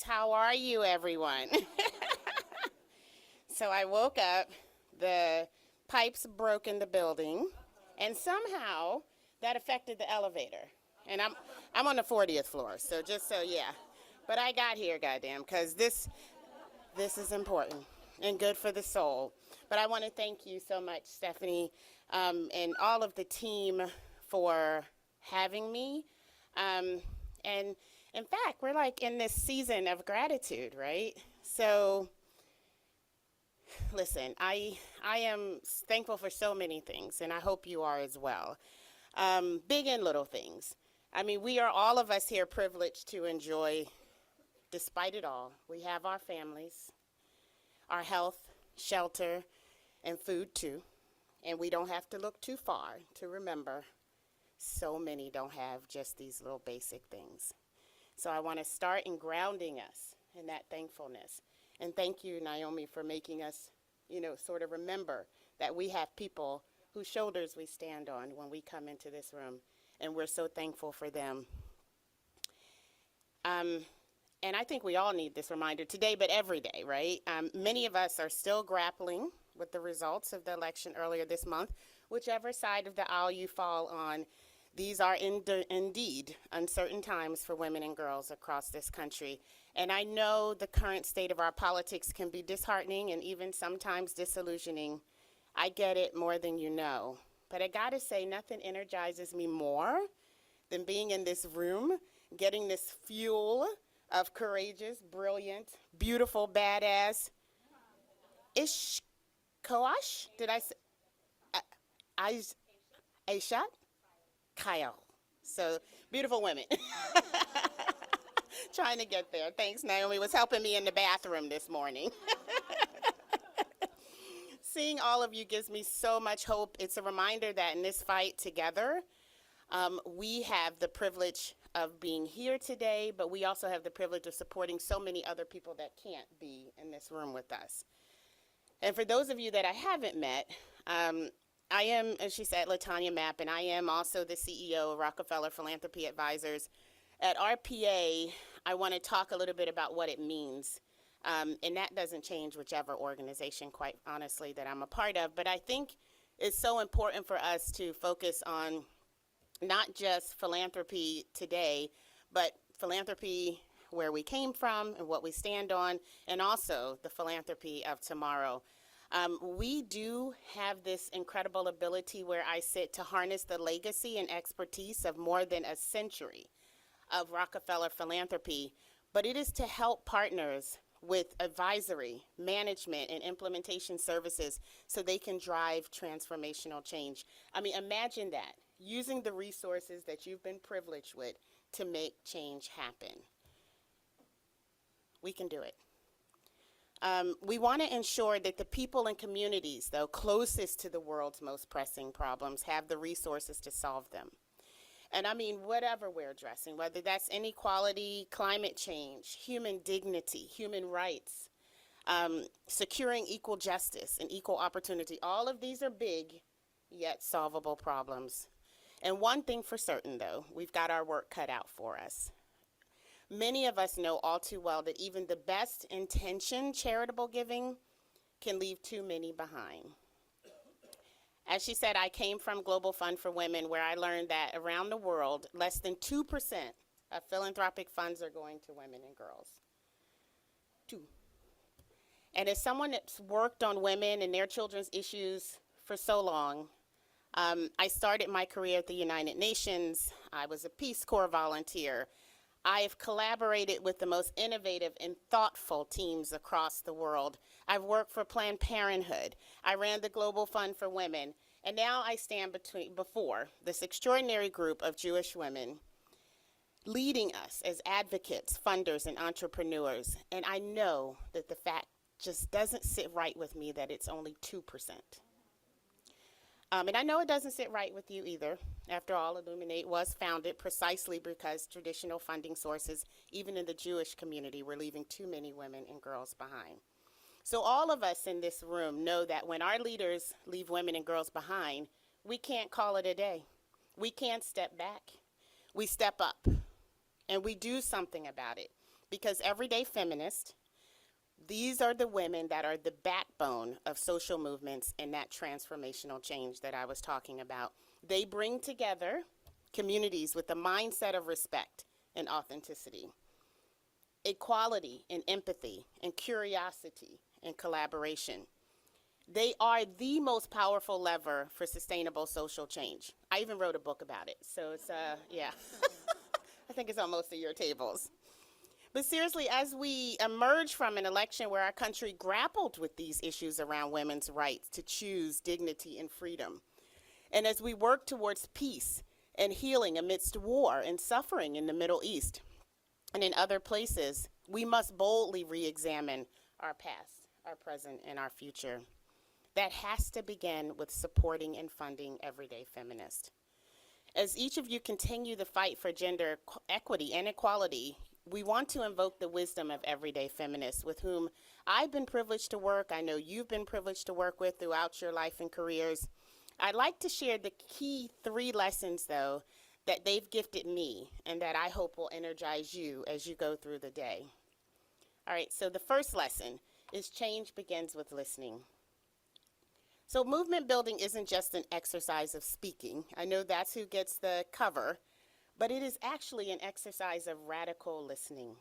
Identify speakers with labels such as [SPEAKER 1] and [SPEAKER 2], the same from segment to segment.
[SPEAKER 1] How are you, everyone? So I woke up, the pipes broke in the building, and somehow that affected the elevator. And I'm on the 40th floor, so just so, yeah. But I got here, goddamn, because this is important and good for the soul. But I want to thank you so much, Stephanie, and all of the team for having me. And in fact, we're like in this season of gratitude, right? So listen, I am thankful for so many things, and I hope you are as well. Big and little things. I mean, we are all of us here privileged to enjoy, despite it all. We have our families, our health, shelter, and food too. And we don't have to look too far to remember so many don't have just these little basic things. So I want to start in grounding us in that thankfulness. And thank you, Naomi, for making us, sort of remember that we have people whose shoulders we stand on when we come into this room. And we're so thankful for them. And I think we all need this reminder today, but every day, right? Many of us are still grappling with the results of the election earlier this month. Whichever side of the aisle you fall on, these are indeed uncertain times for women and girls across this country. And I know the current state of our politics can be disheartening and even sometimes disillusioning. I get it more than you know. But I gotta say, nothing energizes me more than being in this room, getting this fuel of courageous, brilliant, beautiful, badass, Koash? Did I say? Aisha? Kyle. So, beautiful women. Trying to get there. Thanks, Naomi was helping me in the bathroom this morning. Seeing all of you gives me so much hope. It's a reminder that in this fight together, we have the privilege of being here today, but we also have the privilege of supporting so many other people that can't be in this room with us. And for those of you that I haven't met, I am, as she said, Latanya Mapp, and I am also the CEO of Rockefeller Philanthropy Advisors. At RPA, I want to talk a little bit about what it means. And that doesn't change whichever organization, quite honestly, that I'm a part of. But I think it's so important for us to focus on not just philanthropy today, but philanthropy where we came from and what we stand on, and also the philanthropy of tomorrow. We do have this incredible ability where I sit to harness the legacy and expertise of more than a century of Rockefeller philanthropy, but it is to help partners with advisory, management, and implementation services so they can drive transformational change. I mean, imagine that, using the resources that you've been privileged with to make change happen. We can do it. We want to ensure that the people and communities, though, closest to the world's most pressing problems have the resources to solve them. And I mean, whatever we're addressing, whether that's inequality, climate change, human dignity, human rights, securing equal justice and equal opportunity, all of these are big, yet solvable problems. And one thing for certain, though, we've got our work cut out for us. Many of us know all too well that even the best intentioned charitable giving can leave too many behind. As she said, I came from Global Fund for Women, where I learned that around the world, less than 2% of philanthropic funds are going to women and girls. 2. And as someone that's worked on women and their children's issues for so long, I started my career at the United Nations. I was a Peace Corps volunteer. I have collaborated with the most innovative and thoughtful teams across the world. I've worked for Planned Parenthood. I ran the Global Fund for Women. And now I stand before this extraordinary group of Jewish women, leading us as advocates, funders, and entrepreneurs. And I know that the fact just doesn't sit right with me that it's only 2%. And I know it doesn't sit right with you either. After all, Elluminate was founded precisely because traditional funding sources, even in the Jewish community, were leaving too many women and girls behind. So all of us in this room know that when our leaders leave women and girls behind, we can't call it a day. We can't step back. We step up, and we do something about it. Because Everyday Feminist, these are the women that are the backbone of social movements and that transformational change that I was talking about. They bring together communities with a mindset of respect and authenticity, equality and empathy, and curiosity and collaboration. They are the most powerful lever for sustainable social change. I even wrote a book about it, so it's, yeah. I think it's on most of your tables. But seriously, as we emerge from an election where our country grappled with these issues around women's rights to choose dignity and freedom, and as we work towards peace and healing amidst war and suffering in the Middle East and in other places, we must boldly re-examine our past, our present, and our future. That has to begin with supporting and funding Everyday Feminist. As each of you continue the fight for gender equity and equality, we want to invoke the wisdom of Everyday Feminists with whom I've been privileged to work. I know you've been privileged to work with throughout your life and careers. I'd like to share the key 3 lessons, though, that they've gifted me and that I hope will energize you as you go through the day. All right, so the first lesson is change begins with listening. So movement building isn't just an exercise of speaking. I know that's who gets the cover, but it is actually an exercise of radical listening.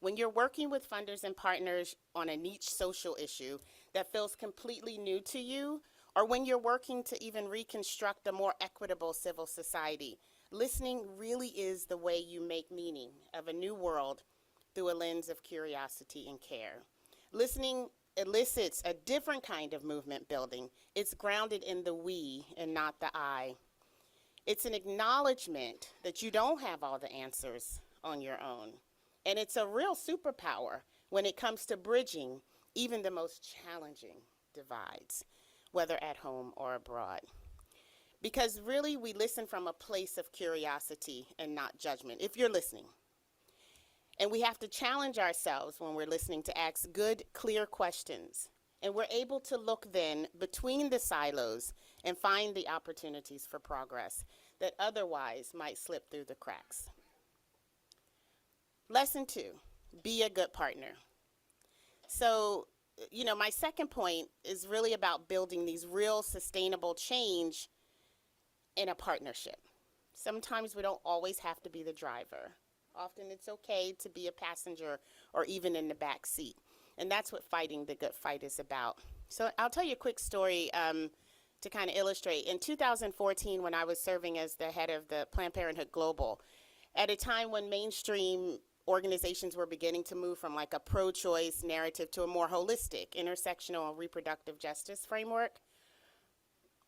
[SPEAKER 1] When you're working with funders and partners on a niche social issue that feels completely new to you, or when you're working to even reconstruct a more equitable civil society, listening really is the way you make meaning of a new world through a lens of curiosity and care. Listening elicits a different kind of movement building. It's grounded in the we and not the I. It's an acknowledgement that you don't have all the answers on your own. And it's a real superpower when it comes to bridging even the most challenging divides, whether at home or abroad. Because really, we listen from a place of curiosity and not judgment, if you're listening. And we have to challenge ourselves when we're listening to ask good, clear questions. And we're able to look then between the silos and find the opportunities for progress that otherwise might slip through the cracks. Lesson 2, be a good partner. So, my second point is really about building these real sustainable change in a partnership. Sometimes we don't always have to be the driver. Often it's okay to be a passenger or even in the back seat. And that's what fighting the good fight is about. So I'll tell you a quick story to kind of illustrate. In 2014, when I was serving as the head of the Planned Parenthood Global, at a time when mainstream organizations were beginning to move from like a pro-choice narrative to a more holistic, intersectional reproductive justice framework,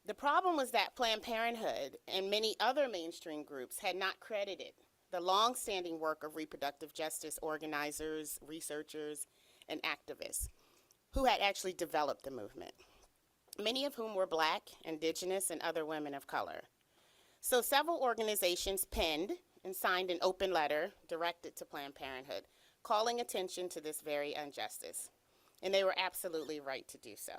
[SPEAKER 1] the problem was that Planned Parenthood and many other mainstream groups had not credited the long-standing work of reproductive justice organizers, researchers, and activists who had actually developed the movement, many of whom were Black, Indigenous, and other women of color. So several organizations penned and signed an open letter directed to Planned Parenthood, calling attention to this very injustice. And they were absolutely right to do so.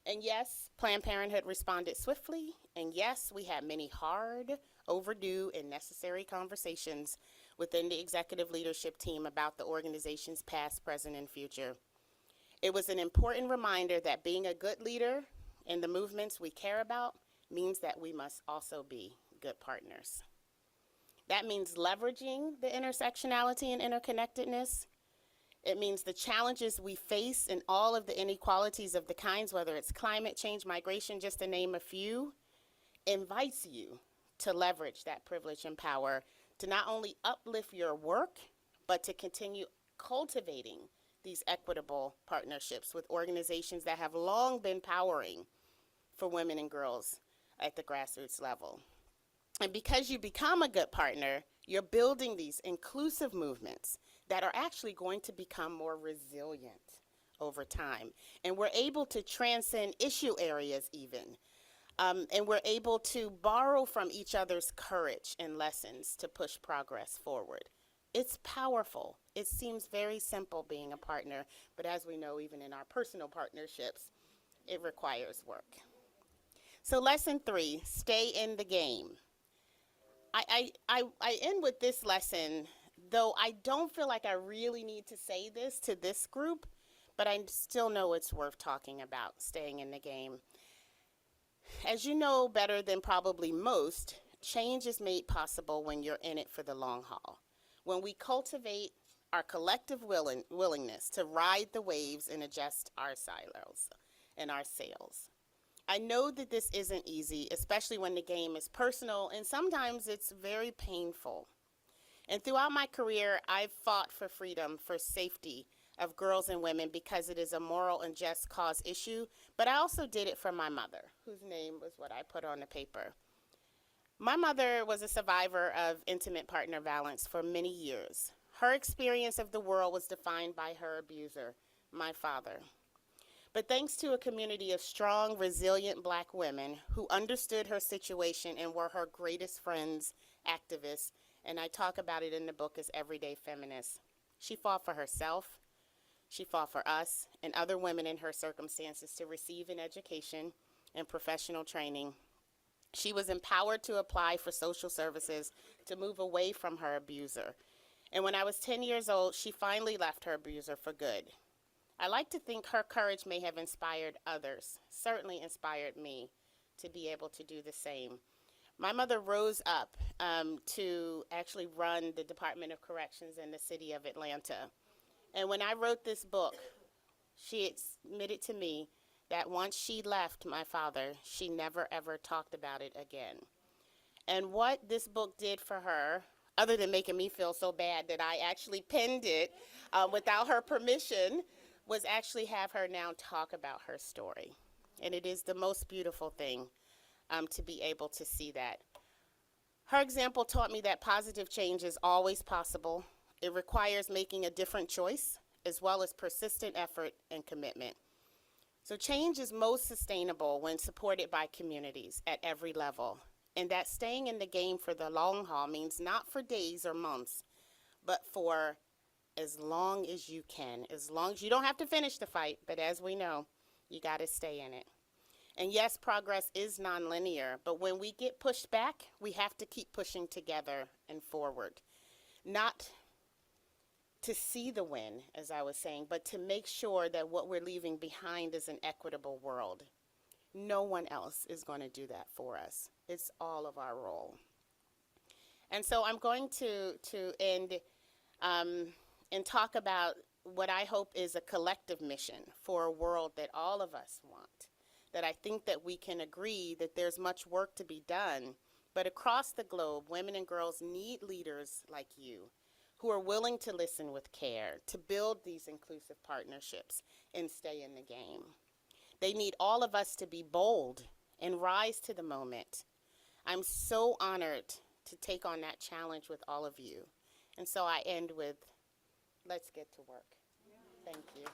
[SPEAKER 1] And yes, Planned Parenthood responded swiftly, and yes, we had many hard, overdue, and necessary conversations within the executive leadership team about the organization's past, present, and future. It was an important reminder that being a good leader in the movements we care about means that we must also be good partners. That means leveraging the intersectionality and interconnectedness. It means the challenges we face and all of the inequalities of the kinds, whether it's climate change, migration, just to name a few, invites you to leverage that privilege and power to not only uplift your work, but to continue cultivating these equitable partnerships with organizations that have long been powering for women and girls at the grassroots level. And because you become a good partner, you're building these inclusive movements that are actually going to become more resilient over time. And we're able to transcend issue areas even. And we're able to borrow from each other's courage and lessons to push progress forward. It's powerful. It seems very simple being a partner, but as we know, even in our personal partnerships, it requires work. So lesson 3, stay in the game. I end with this lesson though I don't feel like I really need to say this to this group, but I still know it's worth talking about, staying in the game. As you know better than probably most, change is made possible when you're in it for the long haul. When we cultivate our collective willingness to ride the waves and adjust our silos and our sails. I know that this isn't easy, especially when the game is personal, and sometimes it's very painful. And throughout my career, I've fought for freedom, for safety of girls and women because it is a moral and just cause issue, but I also did it for my mother, whose name was what I put on the paper. My mother was a survivor of intimate partner violence for many years. Her experience of the world was defined by her abuser, my father. But thanks to a community of strong, resilient Black women who understood her situation and were her greatest friends, activists, and I talk about it in the book as Everyday Feminist, she fought for herself, she fought for us and other women in her circumstances to receive an education and professional training. She was empowered to apply for social services to move away from her abuser. And when I was 10 years old, she finally left her abuser for good. I like to think her courage may have inspired others, certainly inspired me to be able to do the same. My mother rose up to actually run the Department of Corrections in the city of Atlanta. And when I wrote this book, she admitted to me that once she left my father, she never ever talked about it again. And what this book did for her, other than making me feel so bad that I actually penned it without her permission, was actually have her now talk about her story. And it is the most beautiful thing to be able to see that. Her example taught me that positive change is always possible. It requires making a different choice, as well as persistent effort and commitment. So change is most sustainable when supported by communities at every level. And that staying in the game for the long haul means not for days or months, but for as long as you can. As long as you don't have to finish the fight, but as we know, you got to stay in it. And yes, progress is nonlinear, but when we get pushed back, we have to keep pushing together and forward. Not to see the win, as I was saying, but to make sure that what we're leaving behind is an equitable world. No one else is going to do that for us. It's all of our role. And so I'm going to end and talk about what I hope is a collective mission for a world that all of us want, that I think that we can agree that there's much work to be done, but across the globe, women and girls need leaders like you who are willing to listen with care, to build these inclusive partnerships and stay in the game. They need all of us to be bold and rise to the moment. I'm so honored to take on that challenge with all of you. And so I end with, let's get to work. Thank you.